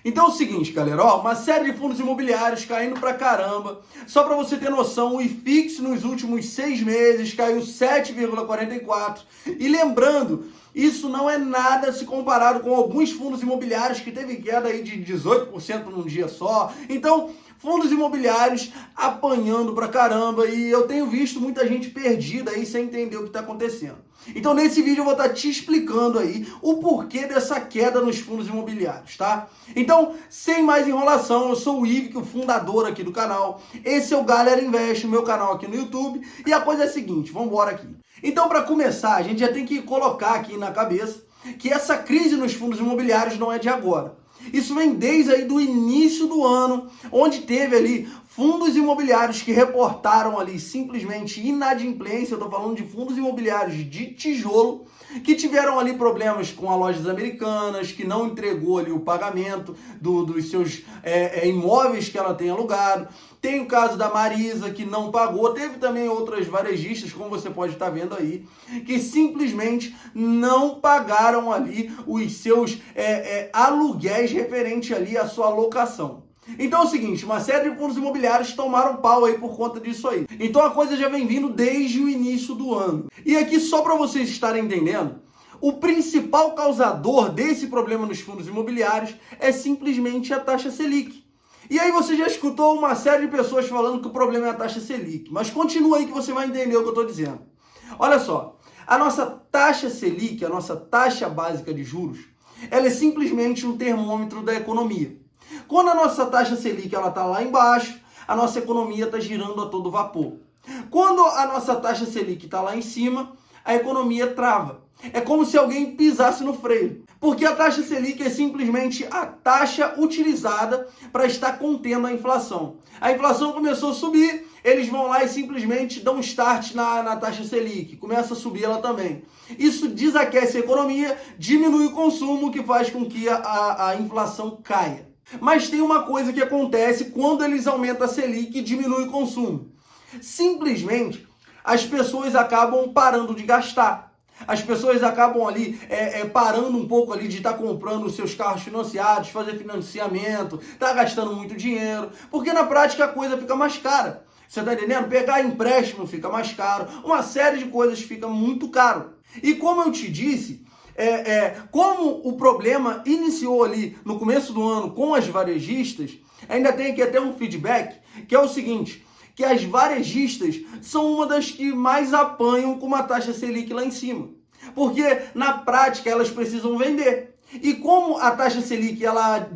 Então é o seguinte, galera, ó, uma série de fundos imobiliários caindo pra caramba. Só para você ter noção, o IFIX nos últimos 6 meses caiu 7,44%. E lembrando, isso não é nada se comparado com alguns fundos imobiliários que teve queda aí de 18% num dia só. Então, fundos imobiliários apanhando pra caramba e eu tenho visto muita gente perdida aí sem entender o que está acontecendo. Então nesse vídeo eu vou estar te explicando aí o porquê dessa queda nos fundos imobiliários, tá? Então, sem mais enrolação, eu sou o Ivic, o fundador aqui do canal. Esse é o Galera Investe, o meu canal aqui no YouTube. E a coisa é a seguinte, vamos embora aqui. Então, para começar, a gente já tem que colocar aqui na cabeça que essa crise nos fundos imobiliários não é de agora. Isso vem desde aí do início do ano, onde teve ali fundos imobiliários que reportaram ali simplesmente inadimplência. Eu estou falando de fundos imobiliários de tijolo, que tiveram ali problemas com as lojas americanas, que não entregou ali o pagamento dos seus imóveis que ela tem alugado. Tem o caso da Marisa, que não pagou. Teve também outras varejistas, como você pode estar vendo aí, que simplesmente não pagaram ali os seus aluguéis referente ali à sua locação. Então é o seguinte, uma série de fundos imobiliários tomaram pau aí por conta disso aí. Então a coisa já vem vindo desde o início do ano. E aqui, só para vocês estarem entendendo, o principal causador desse problema nos fundos imobiliários é simplesmente a taxa Selic. E aí você já escutou uma série de pessoas falando que o problema é a taxa Selic, mas continua aí que você vai entender o que eu estou dizendo. Olha só, a nossa taxa Selic, a nossa taxa básica de juros, ela é simplesmente um termômetro da economia. Quando a nossa taxa Selic está lá embaixo, a nossa economia está girando a todo vapor. Quando a nossa taxa Selic está lá em cima, a economia trava. É como se alguém pisasse no freio. Porque a taxa Selic é simplesmente a taxa utilizada para estar contendo a inflação. A inflação começou a subir, eles vão lá e simplesmente dão um start na taxa Selic. Começa a subir ela também. Isso desaquece a economia, diminui o consumo, que faz com que a inflação caia. Mas tem uma coisa que acontece quando eles aumentam a Selic e diminui o consumo. Simplesmente, as pessoas acabam parando de gastar. As pessoas acabam ali parando um pouco ali de estar comprando os seus carros financiados, fazer financiamento, tá gastando muito dinheiro, porque na prática a coisa fica mais cara. Você tá entendendo? Pegar empréstimo fica mais caro, uma série de coisas fica muito caro. E como eu te disse, como o problema iniciou ali no começo do ano com as varejistas, ainda tem aqui até um feedback, que é o seguinte, que as varejistas são uma das que mais apanham com uma taxa Selic lá em cima. Porque, na prática, elas precisam vender. E como a taxa Selic ela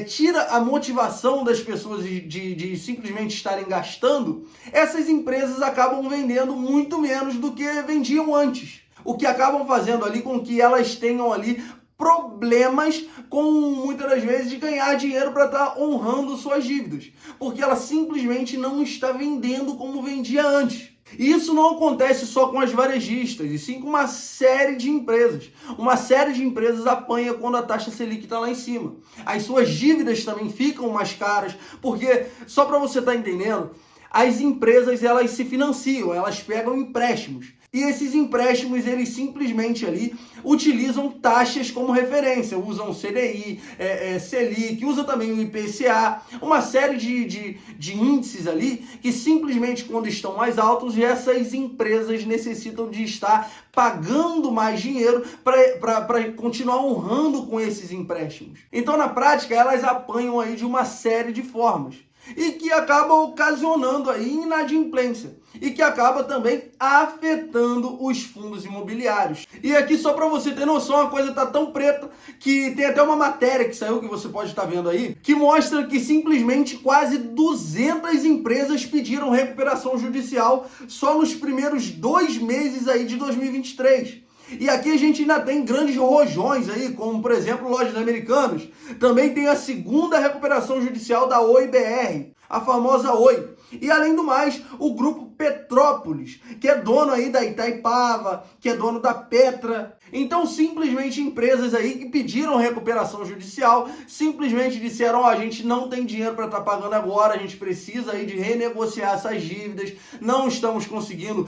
tira a motivação das pessoas de simplesmente estarem gastando, essas empresas acabam vendendo muito menos do que vendiam antes. O que acabam fazendo ali com que elas tenham ali problemas com, muitas das vezes, de ganhar dinheiro para estar honrando suas dívidas. Porque ela simplesmente não está vendendo como vendia antes. E isso não acontece só com as varejistas, e sim com uma série de empresas. Uma série de empresas apanha quando a taxa Selic está lá em cima. As suas dívidas também ficam mais caras, porque, só para você estar entendendo, as empresas elas se financiam, elas pegam empréstimos. E esses empréstimos, eles simplesmente ali utilizam taxas como referência, usam CDI, Selic, usa também o IPCA, uma série de índices ali que simplesmente quando estão mais altos, essas empresas necessitam de estar pagando mais dinheiro para continuar honrando com esses empréstimos. Então, na prática, elas apanham aí de uma série de formas. E que acaba ocasionando aí inadimplência e que acaba também afetando os fundos imobiliários. E aqui, só para você ter noção, a coisa tá tão preta que tem até uma matéria que saiu, que você pode estar vendo aí, que mostra que simplesmente quase 200 empresas pediram recuperação judicial só nos primeiros 2 meses aí de 2023. E aqui a gente ainda tem grandes rojões aí, como por exemplo lojas americanas. Também tem a segunda recuperação judicial da Oi BR, a famosa Oi. E além do mais, o grupo Petrópolis, que é dono aí da Itaipava, que é dono da Petra. Então, simplesmente empresas aí que pediram recuperação judicial, simplesmente disseram, a gente não tem dinheiro para estar pagando agora, a gente precisa aí de renegociar essas dívidas, não estamos conseguindo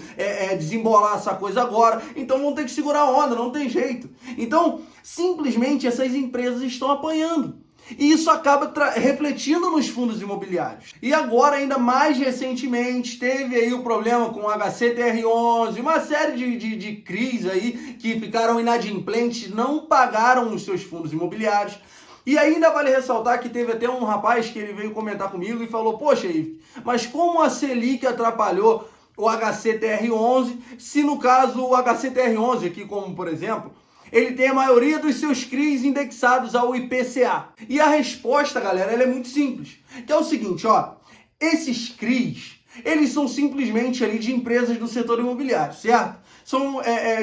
desembolar essa coisa agora, então vão ter que segurar a onda, não tem jeito. Então, simplesmente essas empresas estão apanhando. E isso acaba refletindo nos fundos imobiliários. E agora, ainda mais recentemente, teve aí o problema com o HCTR11, uma série de CRIs aí que ficaram inadimplentes, não pagaram os seus fundos imobiliários. E ainda vale ressaltar que teve até um rapaz que ele veio comentar comigo e falou: poxa, Ive, mas como a Selic atrapalhou o HCTR11, se no caso o HCTR11 aqui, como por exemplo, ele tem a maioria dos seus CRIs indexados ao IPCA. E a resposta, galera, ela é muito simples, que é o seguinte, ó, esses CRIs, eles são simplesmente ali de empresas do setor imobiliário, certo? São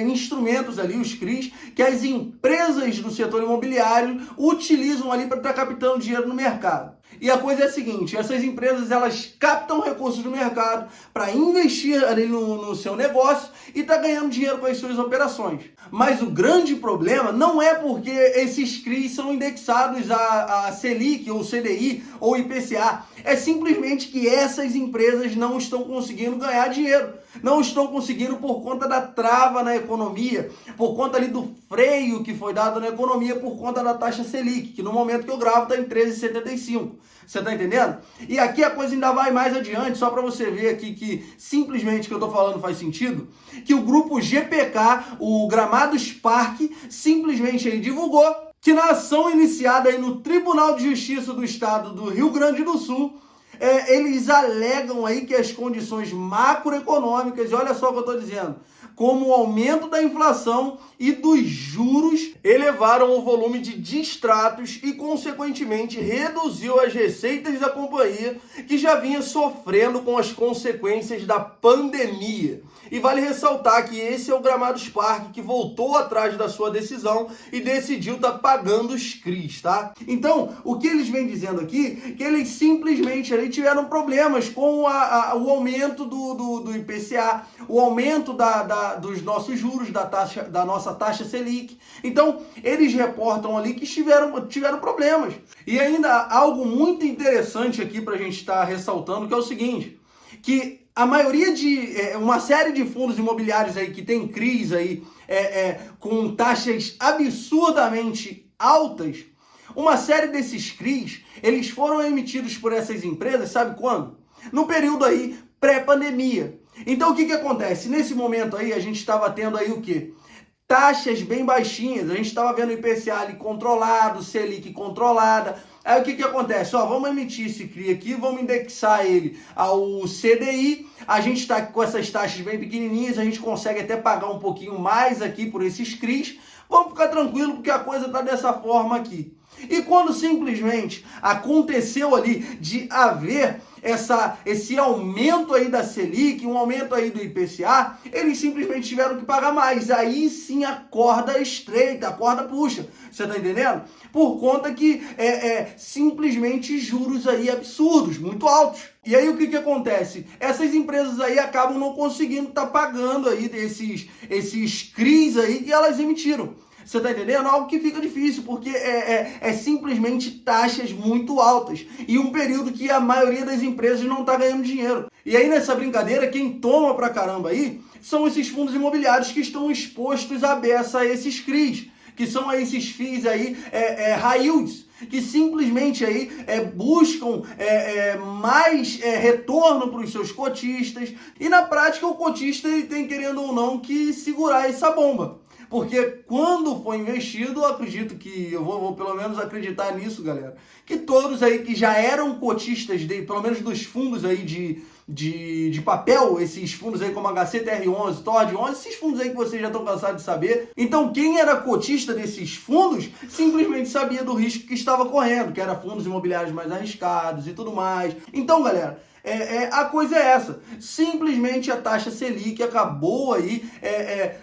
instrumentos ali, os CRIs, que as empresas do setor imobiliário utilizam ali para estar captando dinheiro no mercado. E a coisa é a seguinte, essas empresas, elas captam recursos do mercado para investir ali no seu negócio e tá ganhando dinheiro com as suas operações. Mas o grande problema não é porque esses CRIs são indexados a Selic, ou CDI, ou IPCA. É simplesmente que essas empresas não estão conseguindo ganhar dinheiro. Não estão conseguindo por conta da trava na economia, por conta ali do freio que foi dado na economia por conta da taxa Selic, que no momento que eu gravo está em 13,75. Você tá entendendo? E aqui a coisa ainda vai mais adiante, só para você ver aqui que simplesmente o que eu tô falando faz sentido, que o grupo GPK, o Gramados Parque, simplesmente ele divulgou que na ação iniciada aí no Tribunal de Justiça do Estado do Rio Grande do Sul, eles alegam aí que as condições macroeconômicas, e olha só o que eu estou dizendo, como o aumento da inflação e dos juros elevaram o volume de distratos e, consequentemente, reduziu as receitas da companhia, que já vinha sofrendo com as consequências da pandemia. E vale ressaltar que esse é o Gramados Parque que voltou atrás da sua decisão e decidiu estar pagando os CRIs, tá? Então, o que eles vêm dizendo aqui, que eles simplesmente ali tiveram problemas com o aumento do IPCA, o aumento dos nossos juros, da nossa taxa Selic. Então, eles reportam ali que tiveram problemas. E ainda algo muito interessante aqui para a gente estar ressaltando, que é o seguinte, que a maioria uma série de fundos imobiliários aí que tem CRIs aí com taxas absurdamente altas, uma série desses CRIs, eles foram emitidos por essas empresas, sabe quando? No período aí pré-pandemia. Então o que acontece? Nesse momento aí a gente estava tendo aí o quê? Taxas bem baixinhas, a gente estava vendo o IPCA ali controlado, Selic controlada. Aí o que acontece? Ó, vamos emitir esse CRI aqui, vamos indexar ele ao CDI, a gente está com essas taxas bem pequenininhas, a gente consegue até pagar um pouquinho mais aqui por esses CRIs, vamos ficar tranquilo porque a coisa está dessa forma aqui. E quando simplesmente aconteceu ali de haver esse aumento aí da Selic, um aumento aí do IPCA, eles simplesmente tiveram que pagar mais. Aí sim a corda estreita, a corda puxa. Você tá entendendo? Por conta que simplesmente juros aí absurdos, muito altos. E aí o que acontece? Essas empresas aí acabam não conseguindo estar pagando aí esses CRIs aí que elas emitiram. Você tá entendendo? Algo que fica difícil, porque simplesmente taxas muito altas. E um período que a maioria das empresas não tá ganhando dinheiro. E aí nessa brincadeira, quem toma pra caramba aí são esses fundos imobiliários que estão expostos à beça a esses CRIs, que são esses FIIs aí, high yields, que simplesmente aí buscam mais retorno para os seus cotistas. E na prática o cotista ele tem, querendo ou não, que segurar essa bomba. Porque quando for investido, eu acredito que, eu vou pelo menos acreditar nisso, galera, que todos aí que já eram cotistas, pelo menos dos fundos aí de papel, esses fundos aí como HCTR11, TORD11, esses fundos aí que vocês já estão cansados de saber. Então, quem era cotista desses fundos simplesmente sabia do risco que estava correndo, que era fundos imobiliários mais arriscados e tudo mais. Então, galera, a coisa é essa, simplesmente a taxa Selic acabou aí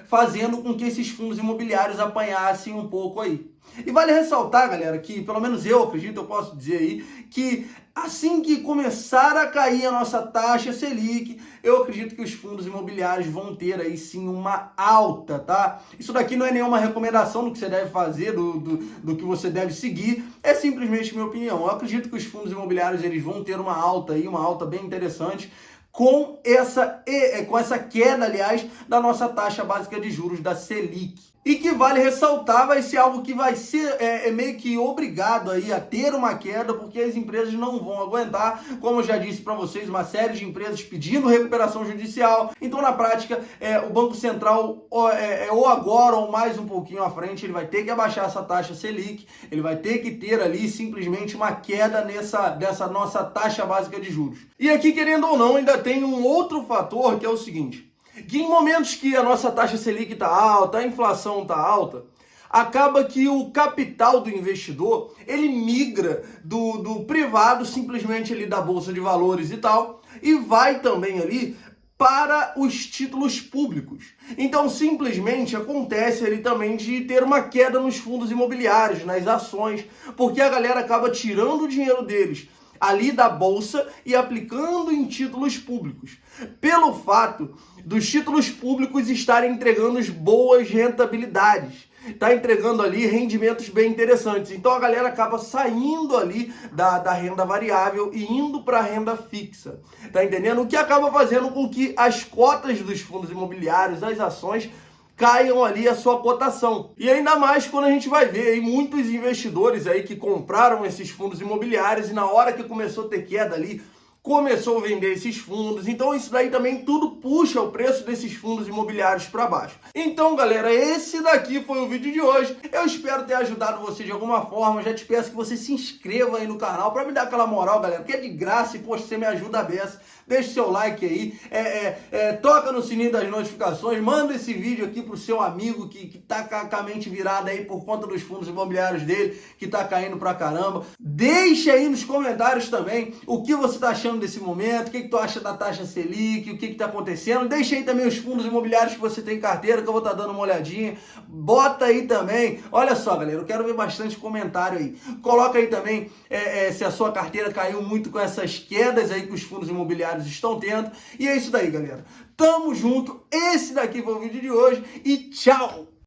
fazendo com que esses fundos imobiliários apanhassem um pouco aí. E vale ressaltar, galera, que pelo menos eu acredito, eu posso dizer aí, que assim que começar a cair a nossa taxa Selic, eu acredito que os fundos imobiliários vão ter aí sim uma alta, tá? Isso daqui não é nenhuma recomendação do que você deve fazer, do que você deve seguir, é simplesmente minha opinião. Eu acredito que os fundos imobiliários eles vão ter uma alta aí, uma alta bem interessante, com essa queda, aliás, da nossa taxa básica de juros da Selic. e que vale ressaltar, vai ser algo que vai ser meio que obrigado aí a ter uma queda, porque as empresas não vão aguentar, como eu já disse para vocês, uma série de empresas pedindo recuperação judicial. Então, na prática, o Banco Central, ou agora ou mais um pouquinho à frente, ele vai ter que abaixar essa taxa Selic, ele vai ter que ter ali simplesmente uma queda dessa nossa taxa básica de juros. E aqui, querendo ou não, ainda tem um outro fator, que é o seguinte: que em momentos que a nossa taxa Selic está alta, a inflação está alta, acaba que o capital do investidor, ele migra do privado, simplesmente ali da Bolsa de Valores e tal, e vai também ali para os títulos públicos. Então, simplesmente acontece ali também de ter uma queda nos fundos imobiliários, nas ações, porque a galera acaba tirando o dinheiro deles ali da bolsa e aplicando em títulos públicos, pelo fato dos títulos públicos estarem entregando boas rentabilidades, está entregando ali rendimentos bem interessantes. Então a galera acaba saindo ali da renda variável e indo para a renda fixa, tá entendendo? O que acaba fazendo com que as cotas dos fundos imobiliários, as ações, caiam ali a sua cotação. E ainda mais quando a gente vai ver aí muitos investidores aí que compraram esses fundos imobiliários e na hora que começou a ter queda ali, começou a vender esses fundos. Então isso daí também tudo puxa o preço desses fundos imobiliários para baixo. Então, galera, esse daqui foi o vídeo de hoje. Eu espero ter ajudado você de alguma forma. Já te peço que você se inscreva aí no canal para me dar aquela moral, galera, que é de graça e, poxa, você me ajuda a beça. Deixa seu like aí, toca no sininho das notificações, manda esse vídeo aqui pro seu amigo que tá com a mente virada aí por conta dos fundos imobiliários dele, que tá caindo pra caramba. Deixa aí nos comentários também o que você tá achando desse momento, o que tu acha da taxa Selic, o que tá acontecendo. Deixa aí também os fundos imobiliários que você tem em carteira, que eu vou estar dando uma olhadinha. Bota aí também. Olha só, galera, eu quero ver bastante comentário aí. Coloca aí também se a sua carteira caiu muito com essas quedas aí que os fundos imobiliários estão tendo. E é isso daí, galera. Tamo junto. Esse daqui foi o vídeo de hoje e tchau!